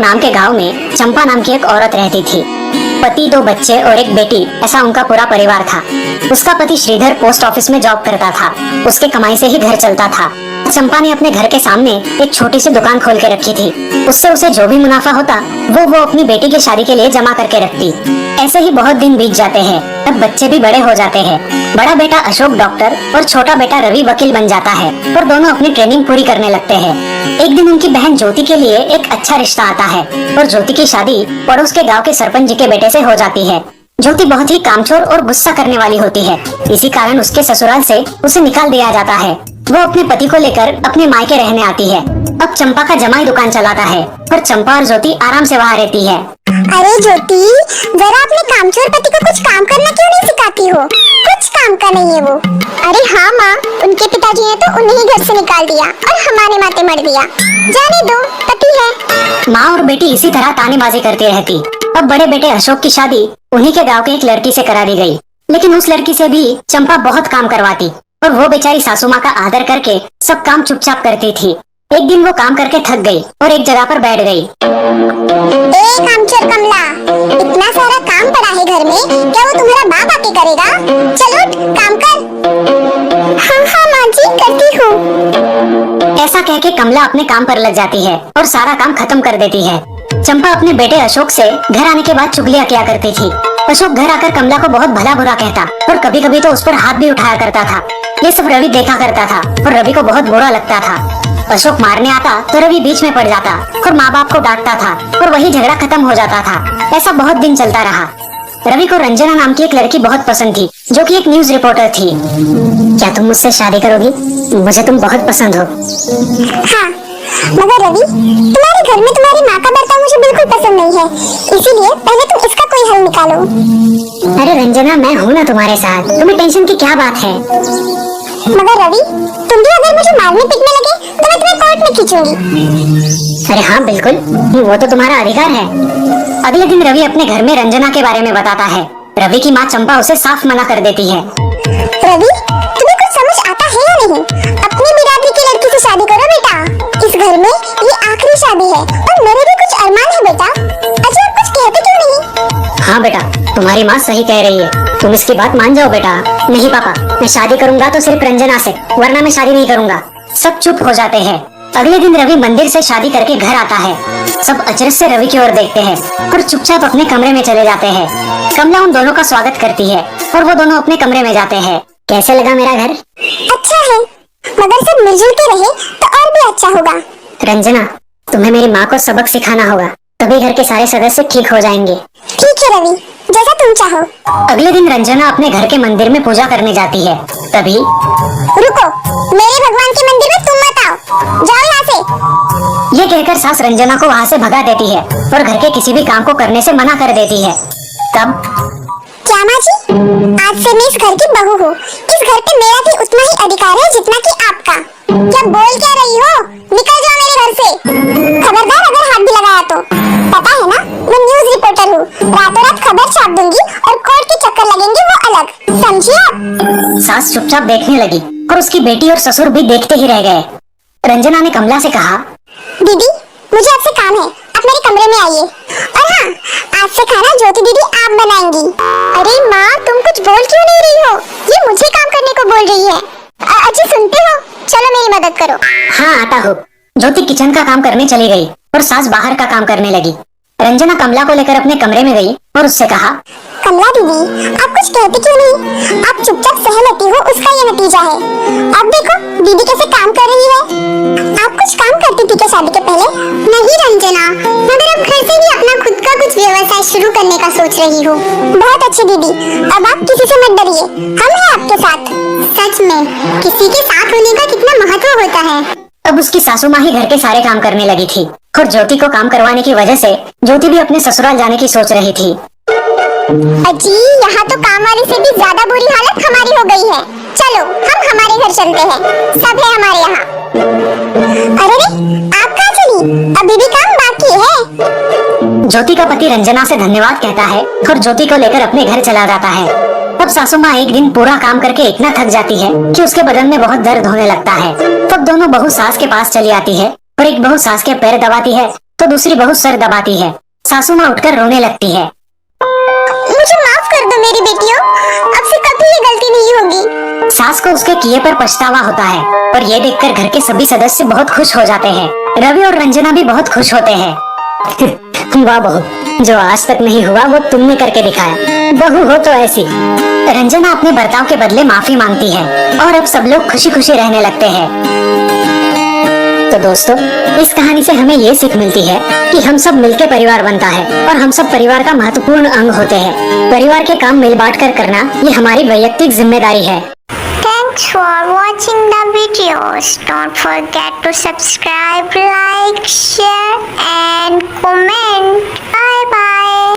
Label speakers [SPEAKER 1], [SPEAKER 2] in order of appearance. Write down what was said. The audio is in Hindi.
[SPEAKER 1] नाम के गांव में चंपा नाम की एक औरत रहती थी। पति, 2 बच्चे और एक बेटी, ऐसा उनका पूरा परिवार था। उसका पति श्रीधर पोस्ट ऑफिस में जॉब करता था। उसके कमाई से ही घर चलता था। चंपा ने अपने घर के सामने एक छोटी सी दुकान खोल के रखी थी। उससे उसे जो भी मुनाफा होता वो अपनी बेटी की शादी के लिए जमा करके रखती। ऐसे ही बहुत दिन बीत जाते हैं। तब बच्चे भी बड़े हो जाते हैं। बड़ा बेटा अशोक डॉक्टर और छोटा बेटा रवि वकील बन जाता है और दोनों अपनी ट्रेनिंग पूरी करने लगते हैं। एक दिन उनकी बहन ज्योति के लिए एक अच्छा रिश्ता आता है और ज्योति की शादी पड़ोस के गांव के सरपंच जी के बेटे से हो जाती है। ज्योति बहुत ही कामचोर और गुस्सा करने वाली होती है। इसी कारण उसके ससुराल से उसे निकाल दिया जाता है। वो अपने पति को लेकर अपने मायके रहने आती है। अब चंपा का जमाई दुकान चलाता है और चंपा और ज्योति आराम से वहाँ रहती है।
[SPEAKER 2] अरे ज्योति, जरा अपने कामचोर पति को कुछ काम करना क्यों नहीं सिखाती हो? कुछ काम का नहीं है वो। अरे हाँ माँ, उनके पिताजी ने तो उन्हें ही घर से निकाल दिया और हमारे माथे मर दिया। जाने दो, पति है।
[SPEAKER 1] माँ और बेटी इसी तरह तानेबाजी करती रहती। अब बड़े बेटे अशोक की शादी उन्हीं के गांव के एक लड़की से करा दी गई। लेकिन उस लड़की से भी चंपा बहुत काम करवाती और वो बेचारी सासू माँ का आदर करके सब काम चुपचाप करती थी। एक दिन वो काम करके थक गई और एक जगह पर बैठ गई।
[SPEAKER 2] कामचोर कमला, इतना सारा काम पड़ा है घर में, क्या वो तुम्हारा बाप आके करेगा? चलो काम कर। हाँ माँ जी, करती हूँ।
[SPEAKER 1] ऐसा कह के कमला अपने काम पर लग जाती है और सारा काम खत्म कर देती है। चंपा अपने बेटे अशोक से घर आने के बाद चुगलियाँ किया करती थी। अशोक घर आकर कमला को बहुत भला बुरा कहता और कभी कभी तो उस पर हाथ भी उठाया करता था। ये सब रवि देखा करता था और रवि को बहुत बुरा लगता था। अशोक मारने आता तो रवि बीच में पड़ जाता और माँ बाप को डांटता था और वही झगड़ा खत्म हो जाता था। ऐसा बहुत दिन चलता रहा। रवि को रंजना नाम की एक लड़की बहुत पसंद थी, जो कि एक न्यूज रिपोर्टर थी। क्या तुम मुझसे शादी करोगी? मुझे तुम बहुत पसंद हो।
[SPEAKER 2] हाँ, मगर रवि, तुम्हारे घर में तुम्हारी माँ का बर्ताव मुझे बिल्कुल पसंद नहीं है, इसीलिए पहले तुम इसका कोई हल निकालो।
[SPEAKER 1] अरे रंजना, मैं हूँ ना तुम्हारे साथ, तुम्हें टेंशन की क्या बात है?
[SPEAKER 2] मगर रवि, तुम भी अगर मुझे मारने पीटने लगे तो मैं तुम्हें कोर्ट में खींचूंगी।
[SPEAKER 1] अरे हाँ बिल्कुल, वो तो तुम्हारा अधिकार है। अगले दिन रवि अपने घर में रंजना के बारे में बताता है। रवि की माँ चंपा उसे साफ मना कर देती है।
[SPEAKER 2] रवि, तुम्हें कुछ समझ आता है या नहीं? अपनी बिरादरी की लड़की से शादी करो बेटा। इस घर में ये आखिरी शादी है और मेरे भी कुछ अरमान है बेटा। अच्छा, आप कुछ कहते क्यों नहीं?
[SPEAKER 1] हाँ बेटा, तुम्हारी माँ सही कह रही है, तुम इसकी बात मान जाओ बेटा। नहीं पापा, मैं शादी करूंगा तो सिर्फ रंजना से, वरना मैं शादी नहीं करूंगा। सब चुप हो जाते हैं। अगले दिन रवि मंदिर से शादी करके घर आता है। सब अचरज से रवि की ओर देखते हैं और चुपचाप अपने कमरे में चले जाते हैं। कमला उन दोनों का स्वागत करती है और वो दोनों अपने कमरे में जाते हैं। कैसे लगा मेरा घर?
[SPEAKER 2] अच्छा है, मगर सब मिलजुल के रहे तो और भी अच्छा होगा।
[SPEAKER 1] रंजना, तुम्हें मेरी माँ को सबक सिखाना होगा, तभी घर के सारे सदस्य ठीक हो जाएंगे।
[SPEAKER 2] ठीक है रवि, जैसा तुम चाहो।
[SPEAKER 1] अगले दिन रंजना अपने घर के मंदिर में पूजा करने जाती है। तभी
[SPEAKER 2] रुको, मेरे भगवान के मंदिर में तुम मत आओ, जाओ यहाँ से।
[SPEAKER 1] ये कहकर सास रंजना को वहाँ से भगा देती है और घर के किसी भी काम को करने से मना कर देती है। तब
[SPEAKER 2] क्या माँ जी, आज से मैं इस घर की बहू हूँ। इस घर पे मेरा भी उतना ही अधिकार है जितना कि आपका। क्या बोल क्या रही हो? निकल जाओ मेरे घर से। खबरदार अगर हाथ भी लगाया तो। पता है ना, मैं न्यूज रिपोर्टर हूँ। रातों रात खबर छाप दूंगी और कोर्ट के चक्कर लगेंगे वो अलग, समझिए आप?
[SPEAKER 1] सास चुपचाप देखने लगी और उसकी बेटी और ससुर भी देखते ही रह गए। रंजना ने कमला से कहा,
[SPEAKER 2] दीदी, मुझे आपसे काम है, आप मेरे कमरे में आइए। और हाँ, आज से खाना ज्योति दीदी आप बनाएंगी। अरे माँ, तुम कुछ बोल क्यों नहीं रही हो? ये मुझे काम करने को बोल रही है। अच्छी सुनते हो? चलो मेरी मदद करो।
[SPEAKER 1] हाँ आता हूँ। ज्योति किचन का काम करने चली गई और सास बाहर का काम करने लगी। रंजना कमला को लेकर अपने कमरे में गई और उससे कहा,
[SPEAKER 2] कमला दीदी, आप कुछ कहते क्यों नहीं? आप चुपचाप सह लेती हो, उसका ये नतीजा है। अब देखो दीदी कैसे काम कर रही है। आप कुछ काम करती थी क्या शादी के पहले? नहीं रंजना, मगर अब घर से ही अपना खुद का कुछ व्यवसाय शुरू करने का सोच रही हूँ। बहुत अच्छी दीदी, अब आप किसी से मत डरिए, हम हैं आपके साथ। सच में किसी के साथ होने का कितना महत्व होता है।
[SPEAKER 1] अब उसकी सासू माँ ही घर के सारे काम करने लगी थी और ज्योति को काम करवाने की वजह से ज्योति भी अपने ससुराल जाने की सोच रही थी।
[SPEAKER 2] अजी, यहाँ तो काम वाली से भी ज्यादा बुरी हालत हमारी हो गई है। चलो हम हमारे घर चलते हैं, सब है हमारे यहाँ। अरे आप कहाँ चली? अभी भी काम बाकी है।
[SPEAKER 1] ज्योति का पति रंजना से धन्यवाद कहता है और ज्योति को लेकर अपने घर चला जाता है। तब सासू माँ एक दिन पूरा काम करके इतना थक जाती है कि उसके बदन में बहुत दर्द होने लगता है। तब दोनों बहू सास के पास चली आती है और एक बहू सास के पैर दबाती है तो दूसरी बहू सर दबाती है। सासू माँ उठकर रोने लगती है।
[SPEAKER 2] मुझे माफ कर दो मेरी बेटियों, अब से कभी ये गलती नहीं होगी।
[SPEAKER 1] सास को उसके किए पर पछतावा होता है और ये देखकर घर के सभी सदस्य बहुत खुश हो जाते हैं। रवि और रंजना भी बहुत खुश होते हैं। वाह बहू, जो आज तक नहीं हुआ वो तुमने करके दिखाया। बहू हो तो ऐसी। रंजना अपने बर्ताव के बदले माफी मांगती है और अब सब लोग खुशी खुशी रहने लगते हैं। तो दोस्तों, इस कहानी से हमें ये सीख मिलती है कि हम सब मिलकर परिवार बनता है और हम सब परिवार का महत्वपूर्ण अंग होते हैं। परिवार के काम मिल बांट कर करना ये हमारी वैयक्तिक जिम्मेदारी है।
[SPEAKER 2] Thanks for watching the videos. Don't forget to subscribe, like, share and comment. Bye bye.